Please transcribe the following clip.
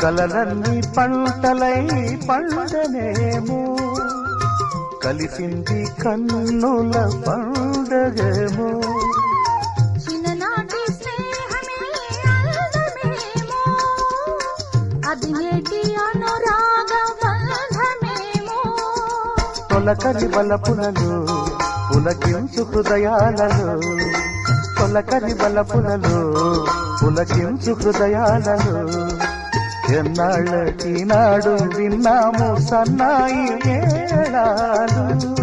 కలలన్నీ పంటలై పండనేమో కలిసింది కన్నుల పండగేమో చిన్ననాటి స్నేహమే అందమేమో అది నేటి అనురాగ బంధమేమో తొలకరి బలపులలో పులకించు హృదయాలలో తొలకరి బలపులలో పులకించు హృదయాలలో ఎన్నాళ్ళకి నాడు విన్నాము సన్నాయి మేళాలు